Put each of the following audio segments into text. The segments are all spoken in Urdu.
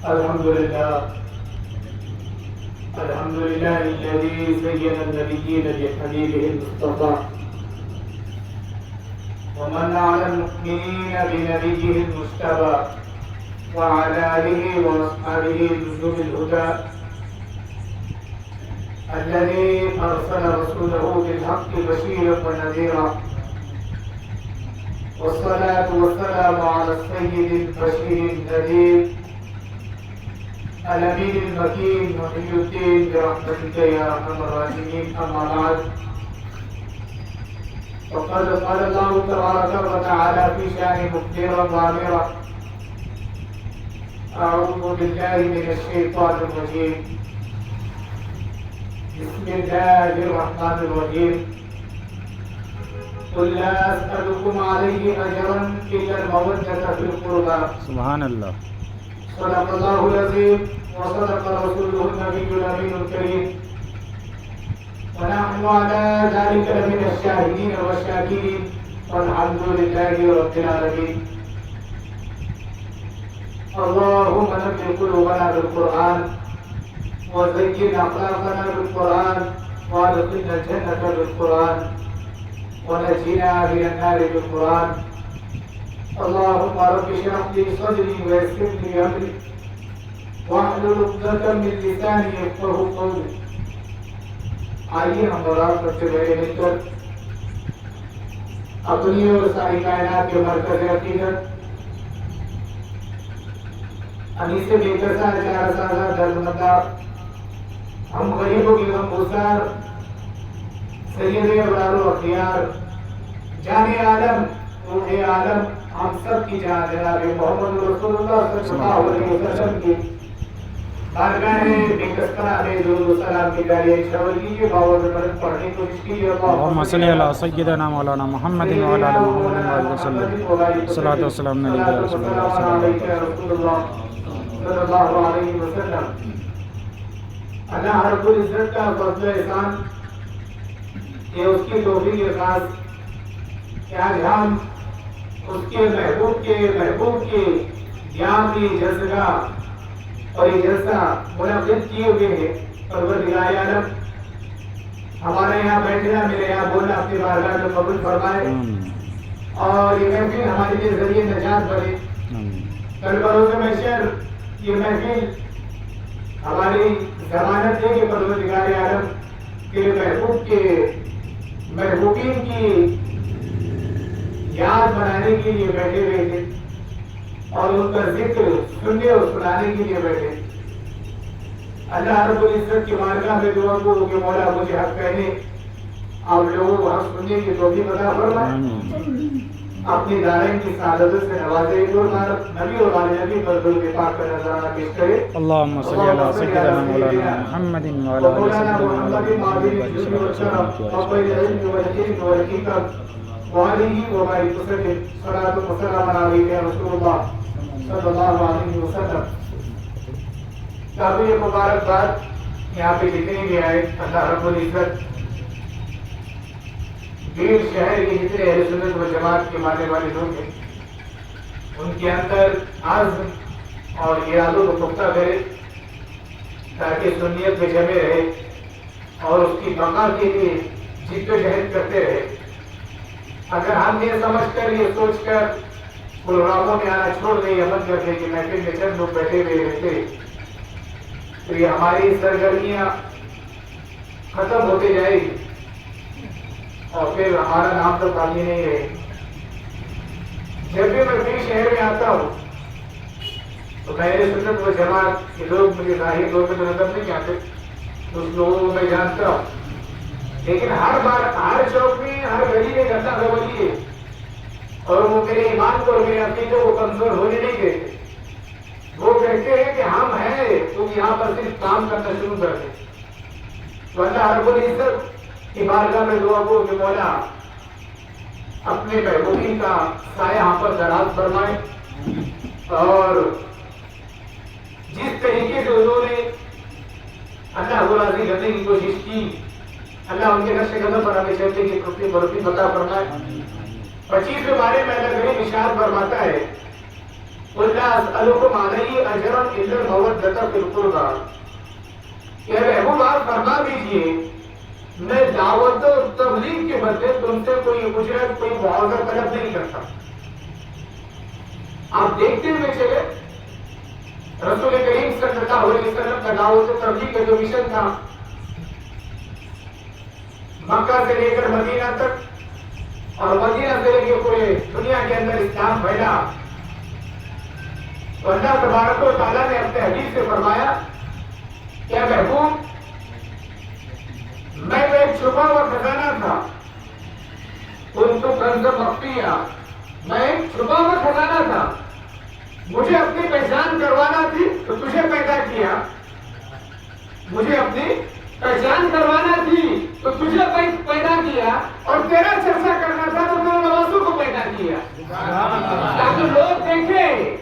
الحمد لله الذي زين النبيين بحبيبه المصطفى ومن على المؤمنين بنبيه المجتبى وعلى آله وأصحابه نجوم الهدى الذي أرسل رسوله بالحق بشيرا ونذيرا والصلاة والسلام على السيد البشير النذير الأمين المكين محي الدين برحمتك يا أرحم الراحمين. أما بعد، وقد قال الله تبارك وتعالى في شأن مخبرا وامرا: أعوذ بالله من الشيطان الرجيم، بسم الله الرحمن الرحيم. قل لا أسألكم عليه أجرا إلا المودة في القربى. سبحان الله. صدق الله العظيم وصدق رسوله النبي الأمين الكريم، ونحن على ذلك لمن الشاهدين والشاكرين، والحمد لله رب العالمين. اللهم نبه قلوبنا بالقرآن وزين أخلاقنا بالقرآن وادخلنا الجنة بالقرآن ونجنا من النار بالقرآن. اللهم رب اشرح لي صدري ويسر لي أمري واحلل عقدة من لساني يفقهوا قولي. آئیے ہم اور آپ سب سے پہلے مل کر اپنی اور ساری کائنات کے مرکز عقیدت انیس بے کسا چار سازہ درمندہ ہم غریبوں کی غم گسار سید ابرار و اخیار جان عالم روح عالم ہم سب کی جان جناب محمد رسول اللہ صلی اللہ علیہ وسلم کی بارگاہ بے کسرہ میں درود و سلام کی جاری شاور کیجیے. باور مرد پڑھنے کو کوشش کیجیے. اللهم صل على سيدنا مولانا محمد وعلى آل محمد وسلم. الصلاة والسلام عليك يا رسول الله صلی اللہ علیہ وسلم. اللہ رب العزت کا فضل احسان یہ اس کی توفیق خاص کہ آج ہم اس کے محبوب کے یامی جزگاہ اور یہ جلسہ منعقد کیے ہوئے ہیں. پروردگار عالم ہمارے یہاں بیٹھنا میرے یہاں بولنا اپنی بارگاہ میں قبول فرمائے اور یہ محفل ہمارے لیے ذریعے نجات بنے. کل بروز محشر یہ محفل ہماری ضمانت ہے کہ پروردگار عالم کے محبوبین کی یاد بنانے کے لیے بیٹھے ہوئے تھے اور ان کا ذکر سننے اور سنانے کے لیے بیٹھے. اللہ رب العزت کی بارگاہ میں دعا کو کہ مولا مجھے حق کہنے آپ لوگوں کو حق سننے کی توفیق عطا فرمائے. اپنی دارین کی سعادت سے نوازے. ایک اور بار نبی اور آل نبی پر درود پاک کا نذرانہ پیش کرے. اللهم صل على سيدنا مولانا محمد وعلى آل سيدنا وعليه وبارك وسلم. صلاة وسلام عليك يا رسول الله صلی اللہ علیہ وسلم. کافی مبارکباد یہاں پہ جتنے بھی آئے. اللہ رب العزت بیر شہر کے جتنے اہل سنت و جماعت کے ماننے والے لوگ ہیں ان کے اندر عزم اور ارادوں کو پختہ کرے تاکہ سنیت میں جمے رہے اور اس کی بقا کے لیے جد و جہد کرتے رہے. اگر ہم یہ سمجھ کر یہ سوچ کر پروگراموں میں آنا چھوڑ دیں یا بند کر دیں کہ محفل میں چند لوگ بیٹھے ہوئے رہتے تو یہ ہماری سرگرمیاں ختم ہوتے جائے گی اور پھر ہمارا نام تو باقی نہیں رہے. جب بھی میں پھر شہر میں آتا ہوں تو میرے سنت و جماعت کے لوگ مجھے ظاہر طور پہ تو نظر نہیں آتے. کچھ لوگوں کو میں جانتا ہوں لیکن ہر بار ہر چوک میں ہر گلی میں گندہ خبری ہے اور وہ میرے ایمان کو اور میرے عقیدے کو کمزور ہونے نہیں دیتے. وہ کہتے ہیں کہ ہم ہیں تو یہاں پر صرف کام کرنا شروع کر دیں. تو اللہ رب العزت کی بارگاہ میں دعا کو کہ مولا اپنے محبوبین کا سایہ یہاں پر دراز فرمائے اور جس طریقے سے انہوں نے اللہ کو راضی کرنے کی کوشش کی اللہ ان کے نقش قدم پر ہمیں چلنے کی برفی عطا فرمائے. 25 کے بارے میں اللہ کریم ارشاد فرماتا ہے وَلَا أَسْأَلُكُمْ عَلَيْهِ أَجْرًا إِلَّا الْمَوَدَّةَ فِي الْقُرْبَى کہ محبوب آپ فرما دیجئے میں دعوت و تبلیغ کے بدلے تم سے کوئی اجرت کوئی معاوضہ طلب نہیں کرتا. آپ دیکھتے ہوئے چلے رسول کریم صلی اللہ علیہ وسلم کا دعوت و تبلیغ کا جو مشن تھا مکہ سے لے کر مدینہ تک اور مدینہ سے لے کے پورے دنیا کے اندر اسلام پھیلا. تو اللہ تبارک و تعالیٰ نے اپنے حدیث سے فرمایا کیا محبوب میں تو ایک چھپا ہوا خزانہ تھا کنت کنزا مخفیا میں ایک چھپا ہوا خزانہ تھا مجھے اپنی پہچان کروانا تھی تو تجھے پیدا کیا مجھے اپنی پہچان کروانا تھی تو تجھے پیدا کیا اور تیرا چرچا کرنا تھا تو میرے نوازوں کو پیدا کیا تاکہ لوگ دیکھیں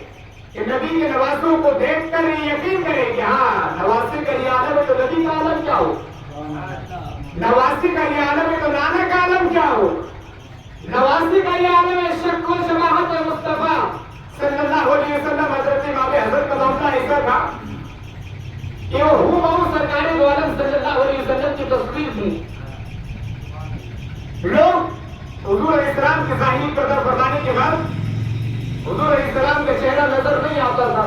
کہ نبی کے نوازوں کو دیکھ کر یہ یقین کرے کہ ہاں نوازی کا یہ عالم ہے تو نبی کا عالم کیا ہو نوازی کا یہ عالم ہے تو نانا کا عالم کیا ہو نوازی کا یہ عالم ہے شک و شباہت مصطفیٰ صلی اللہ علیہ وسلم. حضرت امام حضرت کا معاملہ ایسا تھا کہ وہ سرکار دو عالم صلی اللہ علیہ وسلم کی تصویر تھی. لوگ حضور علیہ السلام کے ظاہری قدر فرمانے کے بعد حضور علیہ السلام کا چہرہ نظر نہیں آتا تھا.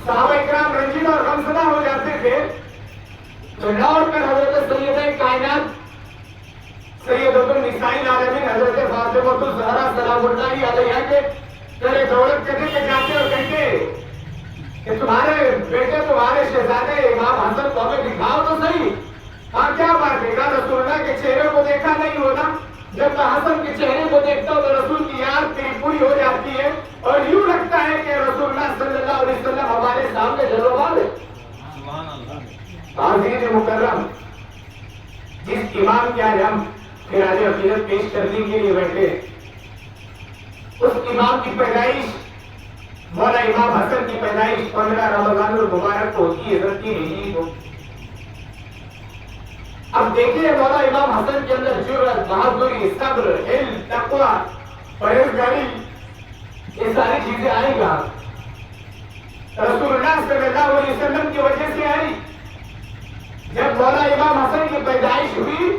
صحابہ اکرام رنجیدہ اور غمزدہ ہو جاتے تھے تو لوٹ کر حضرت سیدہ کائنات سیدۃ النساء العالمین حضرت فاطمہ الزہرا سلام اللہ علیہا کے گلے دولت کرنے کے جاتے اور کہتے کہ تمہارے بیٹے تمہارے شہزادے امام حسن کو ہمیں دکھاؤ تو صحیح. ہاں کیا بات ہے کہا رسول اللہ کے چہرے کو دیکھا نہیں ہوتا جب میں حسن کے چہرے کو دیکھتا ہوں تو رسول کی یاد تیری پوری ہو جاتی ہے اور یوں لگتا ہے کہ رسول اللہ صلی اللہ علیہ وسلم ہمارے سامنے جلوہ ہے. عزیز مکرم جس امام کے آج ہم خراج عقیدت پیش کرنے کے لیے بیٹھے اس امام کی پیدائش مولا امام حسن کی پیدائش 15 رمضان المبارک کو ہوتی ہے 3 ہجری کو. اب دیکھیے مولا امام حسن کے اندر جرأت بہادری صبر علم تقوی پرہیزگاری یہ ساری چیزیں آئیں گا رسول اللہ صلی اللہ علیہ وسلم کی وجہ سے آئی. جب مولا امام حسن کی پیدائش ہوئی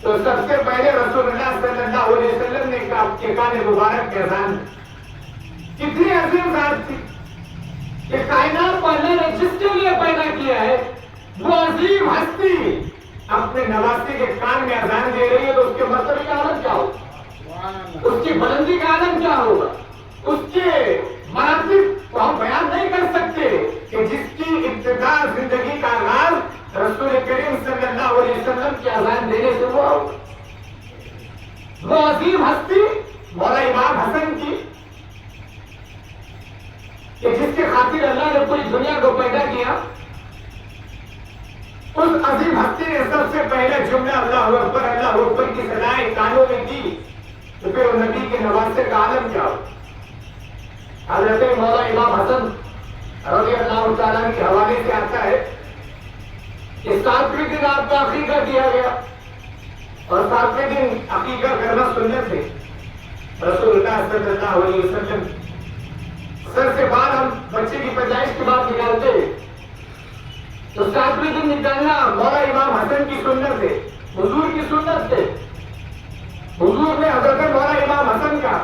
تو سب سے پہلے رسول اللہ صلی اللہ علیہ وسلم نے کہ کان مبارک کے اذان کتنی عظیم ذات تھی کہ کائنات کو اللہ نے جس کے لیے پیدا کیا ہے وہ عظیم ہستی اپنے نواسے کے کان میں اذان دے رہی ہے تو اس کے مرتبے کا عالم کیا ہوگا اس کی بلندی کا عالم کیا ہوگا اس کے مراتب کو ہم بیان نہیں کر سکتے کہ جس کی ابتدا زندگی کا آغاز رسول کریم صلی اللہ علیہ وسلم کی اذان دینے سے ہوا ہوگا. وہ عظیم ہستی مولا امام حسن کی کہ جس کے خاطر اللہ نے پوری دنیا کو پیدا کیا اس عظیم ہستی نے سب سے پہلے جملہ اللہ اکبر کی صدائیں کانوں میں دی تو پھر وہ نبی کے نواسے کا عالم کیا ہو. حضرت مولا امام حسن رضی اللہ تعالیٰ کے حوالے سے آتا ہے کہ 7ویں دن آپ کا عقیقہ کیا گیا اور 7ویں دن عقیقہ کرنا سنت ہے. رسول اللہ صلی اللہ علیہ وسلم سر سے بال ہم بچے کی پیدائش کے بعد نکالتے تو 7ویں دن نکالنا مولا امام حسن کی سنت ہے حضور کی سنت ہے. حضور نے حضرت مولا امام حسن کا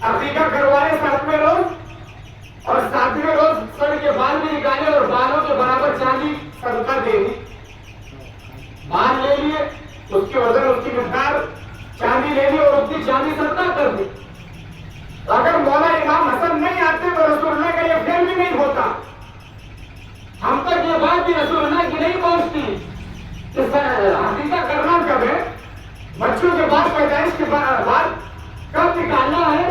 عقیقہ کروائے 7ویں روز اور 7ویں روز سر کے بال بھی نکالے اور بالوں کے برابر چاندی صدقہ دے دی. بال لے لیے اس کے وزن اس کی مقدار چاندی لے لی اور اتنی چاندی صدقہ کر دی. اگر مولا امام حسن نہیں آتے تو رسول اللہ کا یہ فعل بھی نہیں ہوتا. ہم تک یہ بات بھی رسول اللہ کی نہیں پہنچتی کہ عقیقہ کرنا کب ہے بچوں کے بعد پیدائش کے بعد کب نکالنا ہے.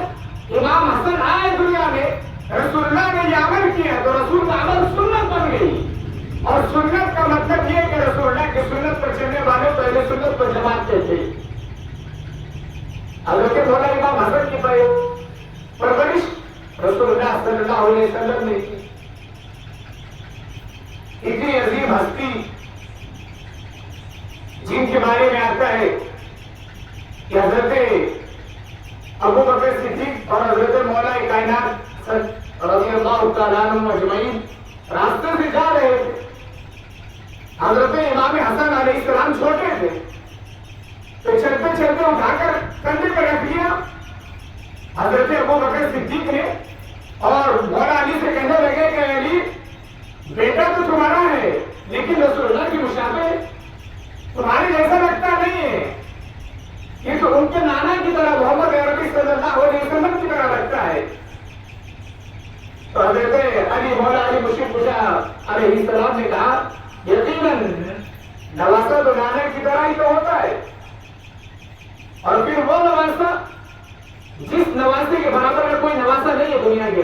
امام حسن آئے دنیا میں رسول اللہ نے یہ عمل کیا تو رسول کا عمل سنت بن گئی اور سنت کا مطلب یہ کہ رسول اللہ کی سنت پر چلنے والے پہلے سنت پر جماعت کہتے ہیں. حضرت مولا امام حسن کی پرورش رسول اللہ صلی اللہ علیہ وسلم نے کی. اتنی عظیم ہستی جن کے بارے میں آتا ہے کہ حضرت ابو بکر صدیق اور حضرت مولا کائنات رضی اللہ تعالیٰ عنہ اجمعین راستے سے جا رہے تھے. حضرت امام حسن علیہ السلام چھوٹے تھے تو چلتے چلتے اٹھا کر کندھے پر رکھ لیا. حضرت ابو بکر صدیق نے اور مولا علی سے کہنے لگے کہ علی بیٹا تو تمہارا ہے لیکن رسول اللہ کی مشابہ تمہارے جیسا لگتا نہیں ہے. یہ تو ان کے نانا کی طرح محمد عربی صلی اللہ علیہ وسلم کی طرح لگتا ہے. تو حضرت علی مولا علی مشرف کشا علیہ السلام نے کہا یقیناً نواسا تو نانا کی طرح ہی تو ہوتا ہے. اور پھر وہ نواسا جس نواسے کے برابر میں کوئی نواسا نہیں ہے دنیا کے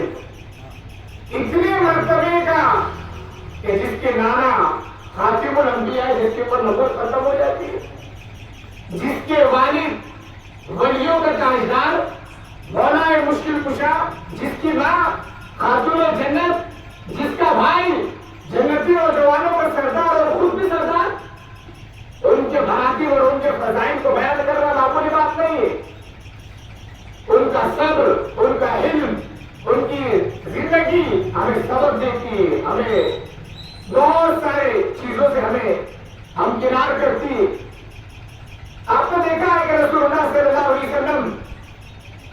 اتنے مرتبے کا کہ جس کے نانا خاتم الانبیاء ہے, جس کے اوپر نبوت ختم ہو جاتی ہے, جس کے والد ولیوں کا تاجدار مولا مشکل کشا, جس کی ماں خاتون جنت, جس کا بھائی جنتی اور جوانوں کا سردار اور خود بھی سردار, ان کے مناقب اور ان کے فضائل کو بیان کرنا معمولی بات نہیں ہے. ان کا صبر, ان کا علم, ان کی زندگی ہمیں سبق دیتی ہے, ہمیں بہت سارے چیزوں سے ہمیں ہمکنار کرتی ہے. آپ نے دیکھا ہے کہ رسول اللہ صلی اللہ علیہ وسلم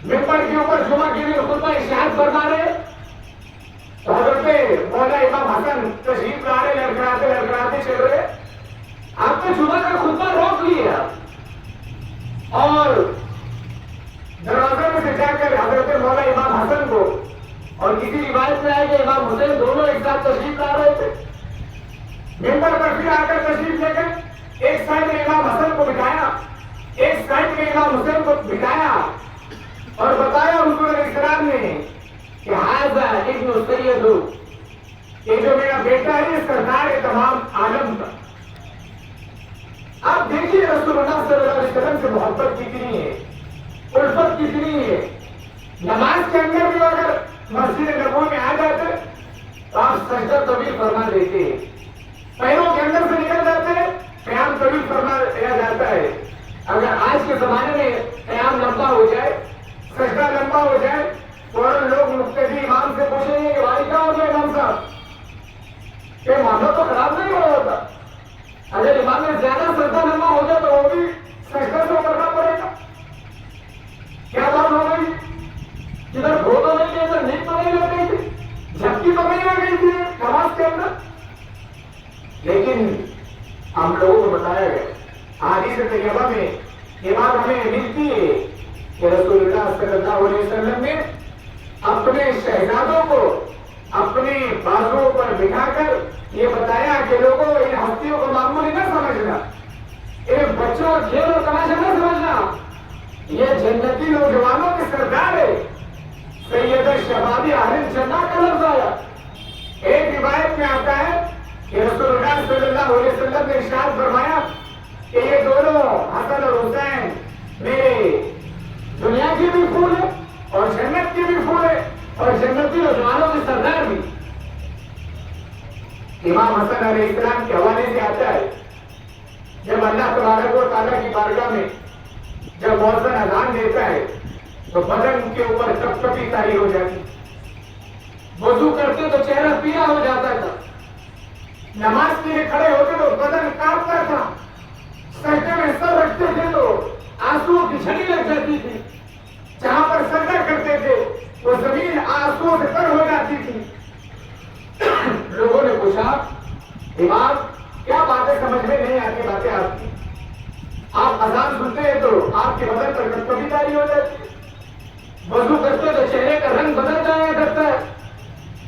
ممبر کے اوپر جمعہ کے دن خطبہ ارشاد فرما رہے, حضرت مولا امام حسن تشریف لا رہے, لڑکڑاتے چل رہے. آپ نے جمعہ کا خطبہ روک لیا اور دروازے میں سے جا کر حضرت مولا امام حسن کو, اور کسی روایت میں آئے کہ امام حسین دونوں ایک ساتھ تشریف لا رہے تھے, ممبر پر پھر آ کر تشریف لے کر ایک سائڈ میں امام حسن کو بٹھایا, ایک سائڈ میں امام حسین کو بٹھایا اور بتایا حضور علیہ السلام نے کہ حاذا ابن سید, یہ جو میرا بیٹا ہے یہ سردار تمام عالم کا. آپ دیکھیے رسول اللہ صلی اللہ علیہ وسلم سے محبت کتنی ہے, الفت کتنی ہے. نماز کے اندر بھی اگر مسجد نبوی میں آ جاتے تو آپ سجدہ طویل فرما دیتے ہیں, پیروں کے اندر سے نکل جاتے ہیں, قیام طویل فرما دیا جاتا ہے. اگر آج کے زمانے میں قیام لمبا ہو جائے, سجدہ لمبا ہو جائے, فوراً لوگ مقتدی امام سے پوچھیں گے کہ بھائی کیا ہو گیا امام صاحب, کہ معاملہ تو خراب نہیں ہو رہا تھا. اگر امام میں زیادہ سجدہ لمبا ہو جائے تو وہ بھی سجدہ سے کرنا پڑے گا. کیا بات ہو گئی, ادھر دھو تو نہیں گئی, ادھر نیند تو نہیں لگ گئی تھی, جھپکی تو نہیں لگ گئی تھی نماز کے اندر. لیکن ہم لوگوں کو بتایا گیا حدیث طیبہ میں یہ بات ہمیں ملتی ہے کہ رسول اللہ صلی اللہ علیہ وسلم نے اپنے شہزادوں کو اپنے بازوؤں پر بٹھا کر یہ بتایا کہ لوگوں ان ہستیوں کو معمولی نہ سمجھنا, ان بچوں اور کھیل اور تماشا نہ سمجھنا, یہ جنتی نوجوانوں کے سردار ہے. سید شبابی اہل جنہ کا لفظ آیا. ایک روایت میں آتا ہے کہ رسول اللہ صلی اللہ علیہ وسلم نے ارشاد فرمایا کہ یہ دونوں حسن اور حسین میرے دنیا کی بھی پھول ہے اور جنت کی بھی پھول ہے اور جنتی نوجوانوں کے سردار بھی. امام حسن علیہ السلام کے حوالے سے آتا ہے جب اللہ تبارک و تعالیٰ کی بارگاہ میں جب مؤذن اذان دیتا ہے تو بدن کے اوپر کپکپی طاری ہو جاتی, وضو کرتے تو چہرہ پیلا ہو جاتا تھا, نماز کے لیے کھڑے ہوتے تو بدن کانپتا تھا, سجدے میں سر رکھتے تھے تو آنسو کی جھڑی لگ جاتی تھی, جہاں پر سجدہ کرتے تھے وہ زمین آنسو سے تر ہو جاتی تھی. لوگوں نے پوچھا امام کیا باتیں سمجھ میں نہیں آتی باتیں آپ کی, آپ اذان سنتے ہیں تو آپ کے بدن پر کپکپی طاری ہو جاتی ہے, وضو کرتے تو چہرے کا رنگ بدل جایا کرتا ہے,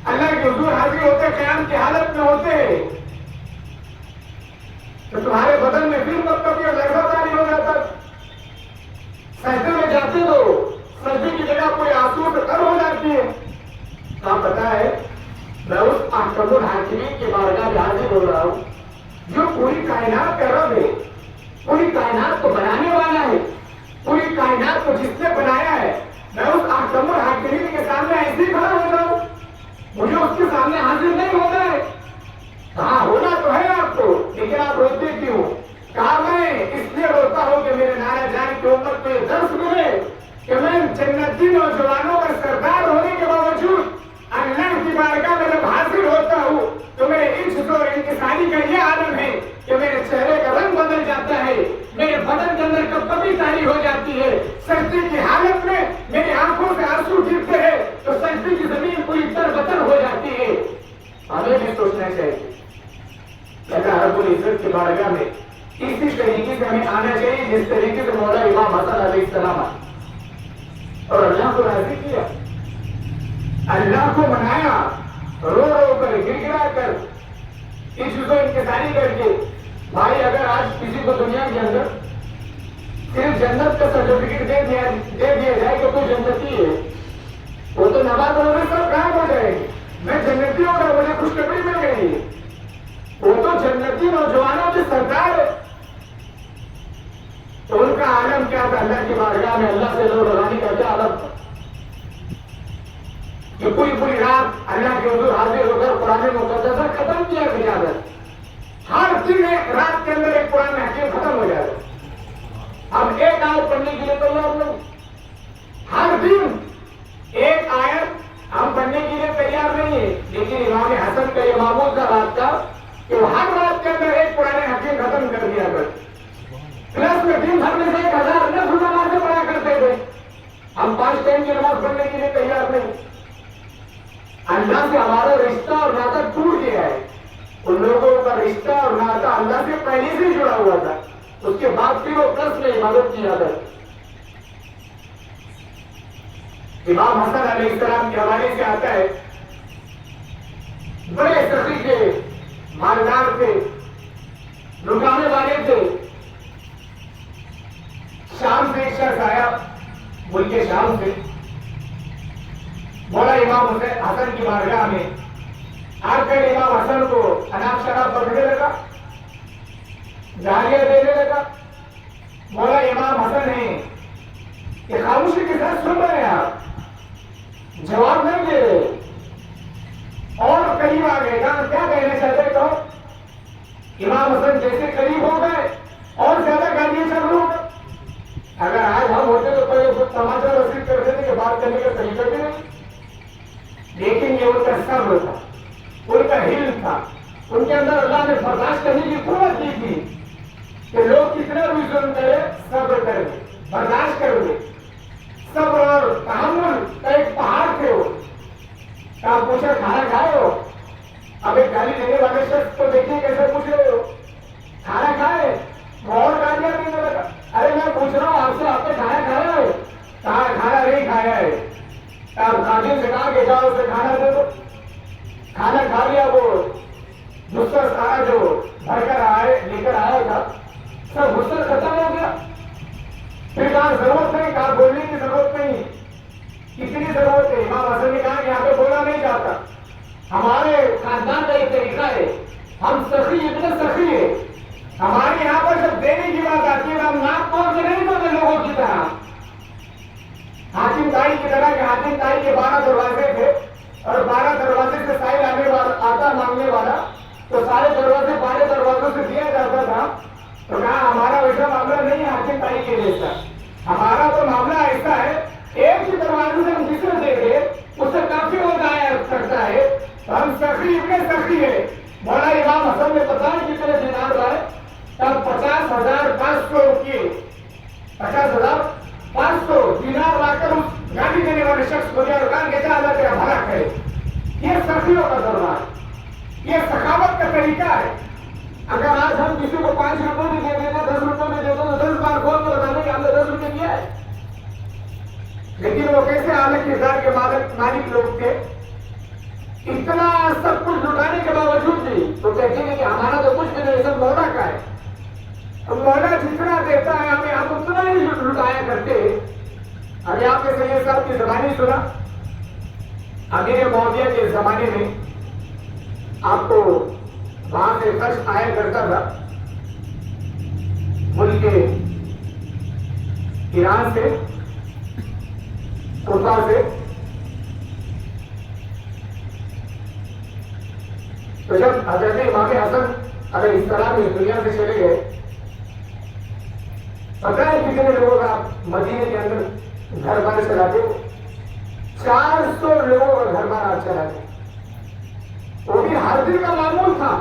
اللہ کے حضور حاضر ہوتے قیام کی حالت میں ہوتے تو تمہارے بدن میں پھر کپکپی اور لرزہ طاری ہو جاتا. سجدے میں جاتے تو سجدے کی جگہ کوئی آنسو سے تر ہو جاتی ہے. آپ پتا ہے میں اس احکم الحاکمین کے بارگاہ میں حاضر ہو رہا ہوں جو پوری کائنات کا رب ہے, پوری کائنات کو بنانے والا ہے, پوری کائنات کو جس نے بنایا ہے. میں اس احکم الحاکمین کے سامنے ایسے ہی کھڑا ہو رہا ہوں, مجھے اس کے سامنے حاضر نہیں ہونا ہے. ہاں ہونا تو ہے آپ کو, لیکن آپ روتے کیوں؟ کہا میں اس لیے روتا ہوں کہ میرے نانا جان کی امت کو یہ درس ملے کہ میں جنتی نوجوانوں کا سردار ہونے کے باوجود بدن کے اندر کپکپی تاری ہو جاتی ہے. سجدے کی حالت میں میری آنکھوں سے آنسو گرتے ہیں تو سجدے کی زمین پوری تر ہو جاتی ہے. ہمیں بھی سوچنا چاہیے اللہ رب العزت کی بارگاہ میں اسی طریقے سے ہمیں آنا چاہیے جس طریقے سے مولا امام حسن علیہ السلام اور اللہ کو راضی کیا, اللہ کو منایا, رو رو کر گر گرا کر اس کو انکساری کر کے. بھائی اگر آج کسی کو دنیا کے اندر صرف جنت کا سرٹیفکیٹ دے دیا جائے کہ تو جنتی ہے, وہ تو نماز پڑھنے سب غائب ہو جائے گی. میں جنتی ہوں گا, مجھے خوشخبری مل گئی. وہ تو جنتی نوجوانوں کی سردار ہے. تو ان کا عالم کیا تھا اللہ کی بارگاہ میں اللہ سے لوگ لگانے کا کیا عالم تھا کہ پوری رات اللہ کے حضور حاضر ہو کر قرآن مقدسہ ختم کیا گیا. ہر دن ایک رات کے اندر ایک قرآن حکیم ختم ہو جائے گا. اب ایک آیت پڑھنے کے لیے تیار نہیں, ہر دن ایک آیت ہم پڑھنے کے لیے تیار نہیں ہے. لیکن امام حسن کا یہ معمول کا بات تھا کہ وہ ہر رات کے اندر ایک قرآن حکیم ختم کر دیا کر. پلس میں دن بھر میں سے 1000 نفل نمازیں پڑھا کرتے تھے. ہم 5 ٹائم کی نماز پڑھنے کے لیے تیار نہیں. اللہ سے ہمارا رشتہ اور ناطہ ٹوٹ گیا ہے. ان لوگوں کا رشتہ اور ناطہ اللہ سے پہلے سے جڑا ہوا تھا, اس کے بعد پھر وہ پلس میں عبادت کی جاتا ہے. امام حسن علیہ السلام کے حوالے سے آتا ہے بڑے سخی تھے, مالدار تھے, لٹانے والے تھے. شام سے ایک شخص آیا, ملک شام سے, مولا امام حسن کی بارگاہ میں آ کر امام حسن کو اناپ شراب پکڑنے لگا, گالیاں دینے لگا. مولا امام حسن نے کہ خاموشی کے ساتھ سن رہے ہیں آپ, جواب نہیں دے رہے, اور قریب آ گئے. کیا کہنا چاہتے تو امام حسن جیسے قریب ہو گئے اور زیادہ گالیاں چل رہی ہو گئے. اگر آج ہم ہوتے تو پہلے خود تماچا رسید کرتے تھے کہ بات کرنے کا طریقہ بھی نہیں. لیکن یہ ان کا صبر تھا, ان کا ہل تھا, ان کے اندر اللہ نے برداشت کرنے کی قوت دی تھی کہ لوگ کتنا بھی ظلم کرے صبر کریں, برداشت کر دیں. صبر اور تحمل کا ایک پہاڑ تھے. وہ آپ پوچھا کھانا کھائے ہو, اب ایک گالی دینے والے شخص کو دیکھیے کیسے پوچھ رہے ہو کھانا کھائے, اور گالیاں دینے لگا. ارے میں پوچھ رہا ہوں آپ سے, آپ نے کھانا کھایا ہے؟ کہا کھانا نہیں کھایا ہے. آپ خادم سے کہا کہ جاؤ اسے کھانا دے دو. کھانا کھا لیا, وہ غصہ سارا جو بھر کر آئے لے کر آیا تھا سب غصہ ختم ہو گیا. پھر کہا ضرورت نہیں, کہا بولنے کی ضرورت نہیں. کتنی ضرورت ہے؟ امام حسن نے کہا کہ یہاں پہ بولا نہیں جاتا, ہمارے خاندان کا ایک طریقہ ہے, ہم سخی اتنے سخی ہے, ہمارے یہاں پر جب دینے کی بات آتی ہے ہم ناک توڑ کے نہیں دیتے لوگوں کی طرح. حاکم تائی کی طرح کہ حاکم تائی کے 12 دروازے تھے اور 12 دروازے سے سائل آنے والا آتا مانگنے والا, تو سارے دروازے 12 دروازوں سے دیا جاتا تھا. تو کہا ہمارا ویسا معاملہ نہیں ہے حاکم تائی کے جیسا, ہمارا تو معاملہ ایسا ہے ایک ہی دروازے سے ہم جسے دے دیں اس سے کافی ہو جایا کرتا ہے. تو ہم سخی اتنے سخی ہے. مولا امام حسن نے پتا نہیں کتنے دینار لائے, تب 50,500 روپیے 50,500 دینار لا کر اس گالی دینے والے شخص کو دیا اور کہا کہ اللہ تیرا بھلا کرے. یہ سخیوں کا دربار, یہ سخاوت کا طریقہ ہے. اگر آج ہم کسی کو 5 روپے میں دے دیتے, 10 روپے میں دیتے تو 10 بار کھول کے بتانے کہ ہم نے 10 روپے دیا ہے. لیکن وہ کیسے اعلیٰ کردار کے مالک لوگ تھے, اتنا سب کچھ لٹانے کے باوجود بھی تو کہتے ہیں کہ ہمارا تو کچھ بھی نہیں, سب مولا کا ہے. مولا جتنا دیتا ہے ہمیں ہم اتنا ہی لٹایا کرتے. ابھی آپ نے سید صاحب کی زبانی سنا, امیر معاویہ کے زمانے میں آپ کو وہاں سے خرچ آیا کرتا تھا ملک ایران سے, کوفہ سے. تو جب حضرت امام حسن علیہ السلام اس دنیا سے چلے گئے, پتہ ہے کتنے لوگ آپ مدینے کے اندر گھر بار چلاتے, 400 لوگوں کا گھر بار آپ چلاتے. وہ بھی ہر دن کا معمول تھا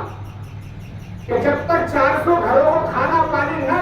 کہ جب تک 400 گھروں کو کھانا پانی نہ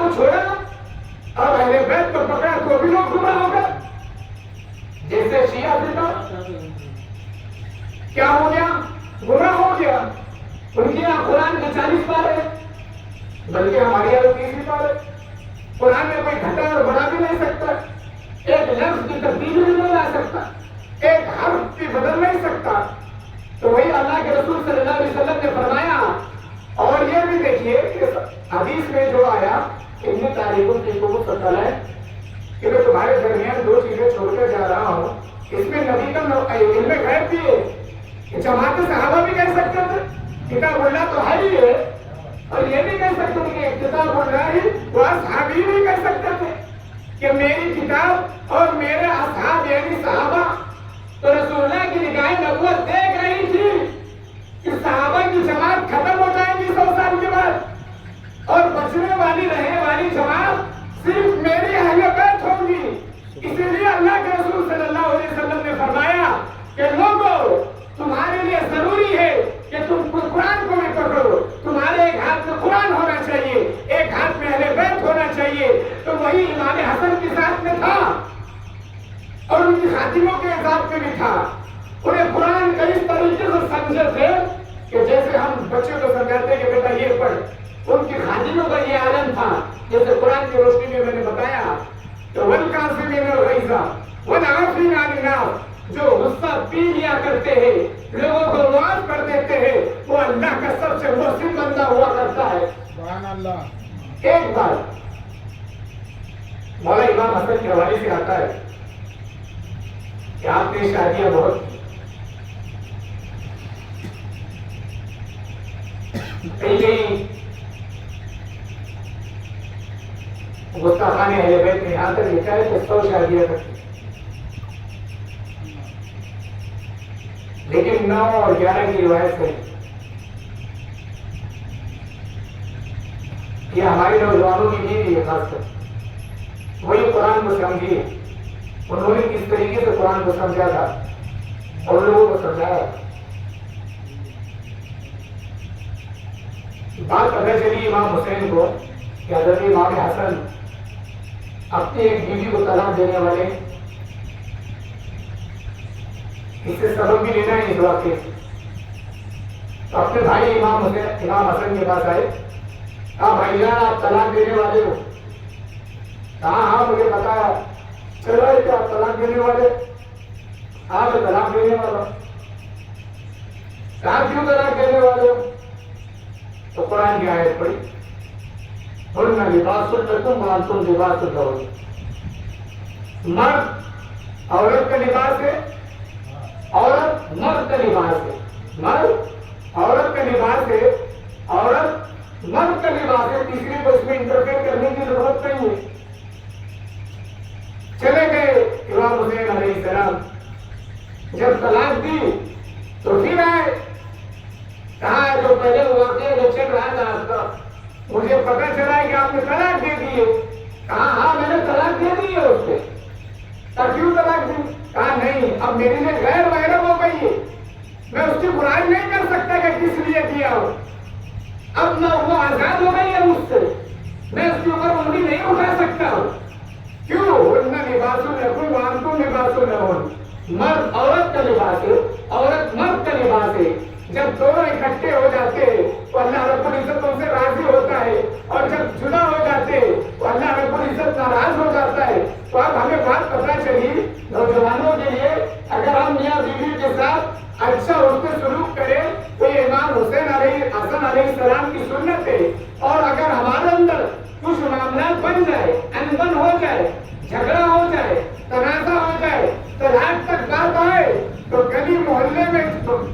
کو چھوڑا اور اہل بیت کو پکڑا تو بھی لوگ گمراہ ہو گئے. جیسے شیعہ فرقہ کیا ہو گیا؟ گمراہ ہو گیا. ان کے یہاں قرآن کے 40 پارے بلکہ ہمارے یہاں 30 پارے. قرآن میں کوئی گھٹا اور بڑھا بھی نہیں سکتا, ایک لفظ کی تبدیلی بھی نہیں لا سکتا, ایک حرف بھی بدل نہیں سکتا. تو وہی اللہ کے رسول صلی اللہ علیہ وسلم نے فرمایا. اور یہ بھی دیکھیے کہ حدیث میں جو آیا اتنی تاریخوں کی قوت فتح ہے کہ میں تمہارے درمیان 2 چیزیں چھوڑ کر جا رہا ہوں. اس میں نبی کا علم غیب بھی ہے. جماعت صحابہ بھی کہہ سکتے تھے کتاب اللہ تو ہے ہی ہے, اور یہ بھی کہہ سکتے تھے کہ کتاب اللہ ہی وہ صحابی بھی کہہ سکتے تھے کہ میری کتاب اور میرے اصحاب یعنی صحابہ. تو رسول اللہ کی نگاہ نبوت دیکھ رہی تھی کہ صحابہ کی جماعت ختم ہو جائے گی 100 سال کے بعد اور بچنے والی رہنے والی جماعت صرف میری اہل بیت ہوگی. اسی لیے اللہ کے رسول صلی اللہ علیہ وسلم نے فرمایا کہ لوگوں تمہارے لیے ضروری ہے کہ تم قرآن کو بھی پکڑو. تمہارے ایک ہاتھ میں قرآن ہونا چاہیے, ایک ہاتھ میں اہل بیت ہونا چاہیے. تو وہی امام حسن کے ساتھ میں تھا اور ان کی خاتموں کے حساب میں بھی تھا. انہیں قرآن کا اس طریقے سے سمجھے تھے کہ جیسے ہم بچوں کو سمجھاتے کہ بیٹا یہ پڑھ, ان کی خاتموں کا یہ عالم تھا. جیسے قرآن کی روشنی میں نے بتایا کہ وَالْقَاسِمِينَ الْغَيْظَ وَالْعَافِينَ عَنِ النَّاسِ, جو غصہ پی لیا کرتے ہیں, لوگوں کو معاف کر دیتے ہیں, وہ اللہ کا سب سے محسن بندہ ہوا کرتا ہے. سبحان اللہ. ایک بار مولا امام حسن کے حوالے سے آتا ہے کہ آپ نے شادیاں بہت کئی گستاخان اہل بیت نے یہاں تک لکھا ہے کہ 100 شادیاں کرتی, لیکن 9 اور 11 کی روایت سے یہ ہمارے نوجوانوں کی بیوی ہے خاص کر, وہی قرآن کو سمجھیے. انہوں نے کس طریقے سے قرآن کو سمجھا تھا اور لوگوں کو سمجھایا. بات پتہ چلی امام حسین کو کہ حضرت امام حسن اپنی ایک بیوی کو طلاق دینے والے. اس سے سبب بھی لینا ہے اس واقعے سے. تو اپنے بھائی امام حسن کے پاس آئے, کہا بھائی جان آپ طلاق دینے والے ہو؟ کہا ہاں مجھے پتا ہے. چلو کہ آپ طلاق دینے والے, آپ طلاق دینے والا. کہا کیوں طلاق دینے والے ہو؟ تو قرآن کی آیت پڑھی, قُلْنَا لِبَاسٌ لَكُمْ وَأَنْتُمْ لِبَاسٌ لَهُنَّ. مرد عورت کا لباس ہے, عورت مرد کا لباس ہے. مرد عورت کا لباس ہے, عورت مرد کا لباس ہے. تیسری کو اس میں انٹرفیئر کرنے کی ضرورت نہیں ہے. چلے گئے امام حسین علیہ السلام, جب طلاق دی تو پھر آئے, کہا جو پہلے واقعہ جو چل رہا تھا آپ کا, مجھے پتا چلا ہے کہ آپ نے طلاق دے دی ہے. کہا ہاں میں نے طلاق دے دی ہے اس سے. کیوں طلاق دی؟ کہا نہیں, اب میرے لیے غیر محرم ہو گئی ہے, میں اس کی برائی نہیں کر سکتا کہ کس لیے دیا ہو. اب نہ وہ آزاد ہو گئی ہے مجھ سے, میں اس کے اوپر انگلی نہیں اٹھا سکتا ہوں. کیوں؟ اتنا لباس لکم وانتم لباس لہن. مرد عورت کا لباس ہے, عورت مرد کا لباس ہے. جب دونوں اکٹھے ہو جاتے ہیں تو اللہ رب العزت ان سے راضی ہوتا ہے, اور جب جدا ہو جاتے ہیں تو اللہ رب العزت ناراض ہو جاتا ہے. تو اب ہمیں بات پتہ چلی نوجوانوں کے لیے, اگر ہم میاں بیوی کے ساتھ اچھا اس سے سلوک کریں تو یہ امام حسن علیہ السلام کی سنت ہے. اور اگر ہمارے اندر کچھ معاملات بن جائے, انبن ہو جائے, جھگڑا ہو جائے, تنازع ہو جائے, طلاق تک بات آئے, تو گلی محلے میں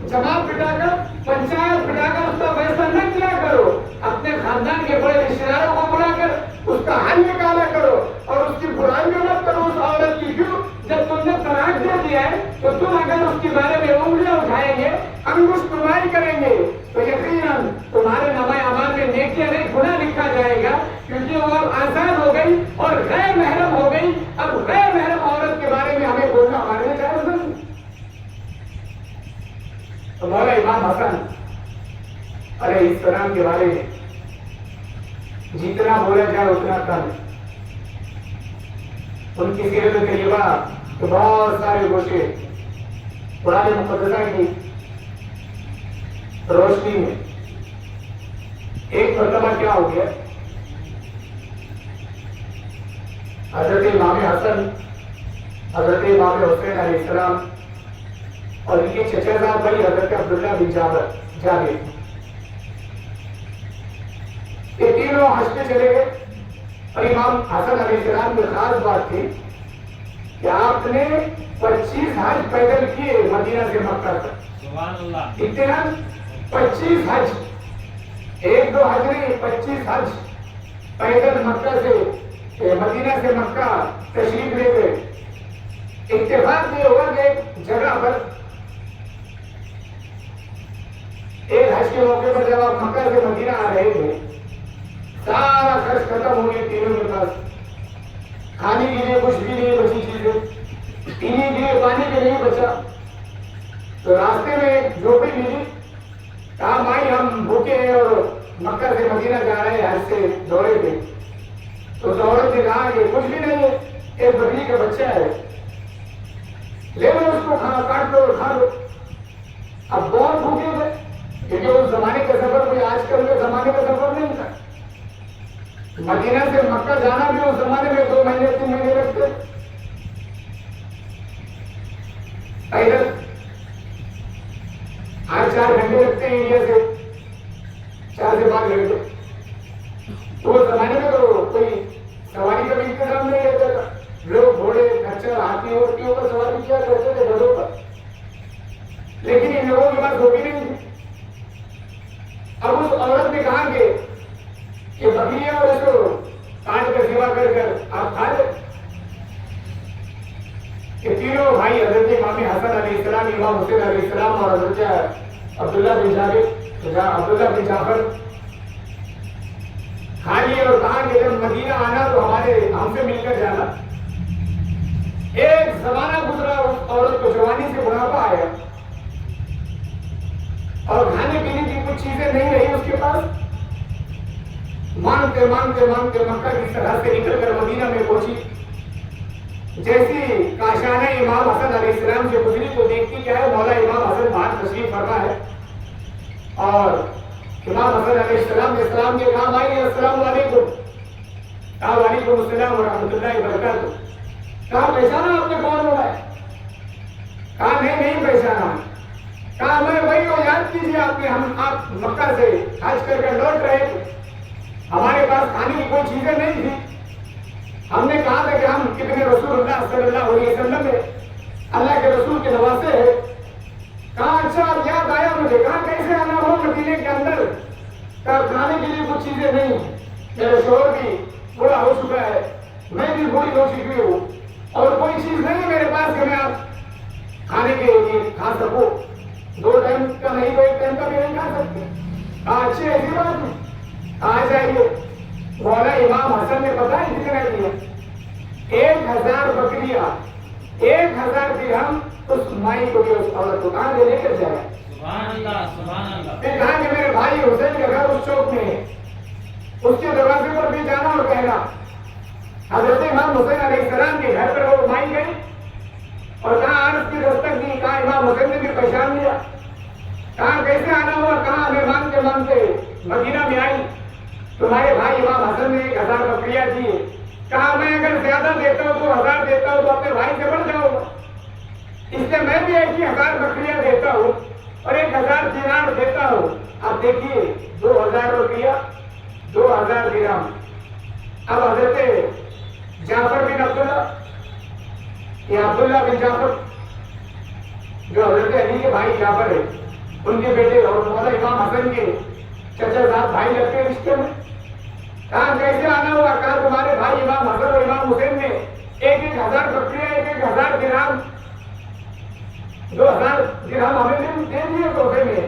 جماعت بٹھا کر, پنچایت بٹھا کر اس کا فیصلہ نہ کیا کرو. اپنے خاندان کے بڑے رشتے داروں کو بلا کر اس کا حل نکالا کرو, اور اس کی برائی میں مت کرو اس عورت کی. کیوں؟ جب تم نے طلاق دے دیا ہے تو تم اگر اس کے بارے میں انگلیاں اٹھائیں گے, انگوش تمہاری کریں گے, تو یقیناً تمہارے نامہ اعمال میں نیکیاں نہیں گناہ لکھا جائے گا, کیونکہ وہ اب آزاد ہو گئی اور غیر محرم ہو گئی. اب غیر محرم عورت کے بارے میں ہمیں بولنا ہمارے لیے جائز نہیں. تو مولا امام حسن علیہ السلام کے بارے میں جتنا بولا جائے اتنا کم. ان کی سیرت طیبہ کے بہت سارے گوشے قرآن مقدسہ کی روشنی میں. ایک مرتبہ کیا ہو گیا، حضرت امام حسن، حضرت امام حسین علیہ السلام اور ان کے چچا صاحب بھائی حضرت عبداللہ بن جابر، یہ تینوں حج پہ چلے گئے. اور امام حسن علیہ السلام کی خاص بات تھی کہ آپ نے 25 حج پیدل کیے مدینہ سے مکہ تک. سبحان اللہ. کتنے حج؟ 25 حج. ایک دو حج نہیں، 25 حج پیدل مکہ سے مدینہ سے مکہ تشریف لے گئے. اتفاق یہ ہوا کہ ایک جگہ پر ایک حج کے موقع پر جب آپ مکہ سے مدینہ آ رہے تھے، سارا خرچ ختم ہو گیا تینوں کے پاس. کھانے کے لیے کچھ بھی نہیں بچی چیزیں، پینے کے لیے پانی کے لیے بچا. تو راستے میں ایک جھوپڑی ملی، کہا بھائی ہم بھوکے ہیں اور مکہ سے مدینہ جا رہے ہیں حج سے دورے پہ. تو اس عورت نے کہا کہ کچھ بھی نہیں ہے، ایک بکری کا بچہ ہے، لے لو اس کو، کھانا کاٹ لو اور کھا لو. اب بہت بھوکے تھے کیونکہ اس زمانے کا سفر کوئی آج کل کے زمانے کا سفر نہیں تھا. مدینہ سے مکہ جانا بھی اس زمانے میں 2 مہینے 3 مہینے لگتے. پیدل آج 4 گھنٹے لگتے ہیں انڈیا سے، 4 سے 5 گھنٹے. تو اس زمانے میں تو کوئی سواری کا بھی انتظام نہیں رہتا تھا. لوگ گھوڑے کچر ہاتھی ووٹیوں پر سواری کیا کرتے تھے گھڑوں پر، لیکن ان لوگوں کے پاس وہ بھی نہیں تھی. اب اس عورت نے کہا کہ بکری اور اس کو کاٹ کر سیوا کر کر آپ کھا لیں. کہ تینوں بھائی حضرت امام حسن علیہ السلام، امام حسین علیہ السلام اور حضرت عبداللہ بن جعفر کھا لیے اور کہا کہ جب مدینہ آنا تو ہم سے مل کر جانا. ایک زمانہ گزرا، اس عورت کو جوانی سے بڑھاپا آیا اور کھانے پینے کی کچھ چیزیں نہیں رہی اس کے پاس. مانگتے مانگتے مانگتے مکہ کی سرحد سے نکل کر مدینہ میں پہنچی. جیسی کاشانہ امام حسن علیہ السلام سے گزری تو دیکھتی کیا ہے، مولا امام حسن باہر تشریف فرما ہے. اور امام حسن علیہ السلام نے اسلام کے کہا بھائی السلام علیکم. کہا وعلیکم السلام ورحمۃ اللہ وبرکاتہ. کہا پہچانا آپ نے کون ہوا ہے؟ کہا نہیں پہچانا. کہا میں وہی ہوں، یاد کیجیے آپ مکہ سے حج کر کے لوٹ رہے تھے، ہمارے پاس کھانے کی کوئی چیزیں نہیں تھی. ہم نے کہا تھا کہ ہم کتنے رسول اللہ صلی اللہ علیہ وسلم میں اللہ کے رسول کے نواسے ہیں. کہا اچھا اب یاد آیا مجھے. کہا کیسے آنا ہو مدینے کے اندر؟ کہا کھانے کے لیے کچھ چیزیں نہیں، میرا شوہر بھی بوڑھا ہو چکا ہے، میں بھی بوڑھی ہو چکی ہوں اور کوئی چیز نہیں ہے میرے پاس کہ میں آپ کھانے کے لیے کھا سکوں. 2 ٹائم کا نہیں تو 1 ٹائم کا بھی نہیں کھا سکتے. کہا اچھی ایسی بات ہے، آ جائیے. مولا امام حسن نے پتا ہے کتنا دیا؟ 1000 بکریاں، 1000 درہم اس مائی کو بھی اس عورت کو کہاں لے کر جائے. سبحان اللہ سبحان اللہ. پھر کہا کہ میرے بھائی حسین کا گھر اس چوک میں ہے، اس کے دروازے پر بھی جانا اور کہنا. حضرت امام حسین علیہ السلام کے گھر پر وہ مائی گئی اور کہاں عرض کی دستک دی. کہا امام حسین نے بھی پہچان لیا. کہا کیسے آنا ہوا؟ کہا ہمیں مانگتے مانگتے مدینہ میں آئی. تمہارے بھائی امام حسن نے 1000 بکریاں دی. کہا میں اگر زیادہ دیتا ہوں تو 1000 دیتا ہوں تو اپنے بھائی سے بڑھ جاؤں گا، اس لیے میں بھی 1000 بکریاں دیتا ہوں اور 1000 دینار دیتا ہوں. اب دیکھیے 2000 روپیہ 2000 درہم. اب حضرت جعفر بن عبداللہ، یہ عبداللہ بن جعفر جو حضرت علی کے بھائی جعفر ہے، ان کے بیٹے اور مولا امام حسن کے چچا صاحب بھائی لگتے ہیں رشتے میں. کہا کیسے آنا ہوا؟ کہا تمہارے بھائی امام حسن اور امام حسین نے 1000 بکریاں 1000 درہم 2000 درہم ہمیں دے دیے تحفے میں.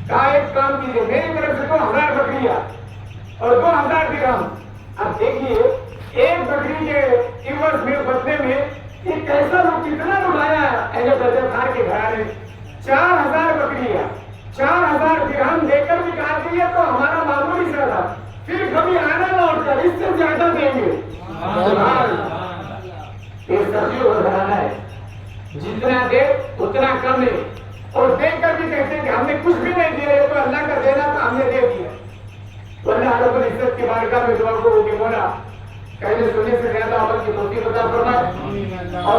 کہا ایک کام کیجیے، میری طرف سے 2000 بکریاں اور 2000 درہم. اب دیکھیے ایک بکری کے عوض میں بدلے میں یہ کیسا لوگ کتنا لٹایا اہل بدر خان کے گھرانے. 4000 بکریاں 4000 درہم دے کر بھی کہا کہ یہ تو ہمارا معمولی سا تھا، پھر کبھی آنا لوٹ کر اس سے زیادہ دیں گے. یہ سبزی اور گھرانا ہے. جتنا دے اتنا کم ہے. اور دے کر بھی کہتے ہیں کہ ہم نے کچھ بھی نہیں دیا, یہ تو اللہ کا دینا تھا, ہم نے دے دیا. اللہ رب العزت کی بارگاہ میں دعا کرو کہ مولا کہنے سننے سے زیادہ عمل کی توفیق عطا فرمائے.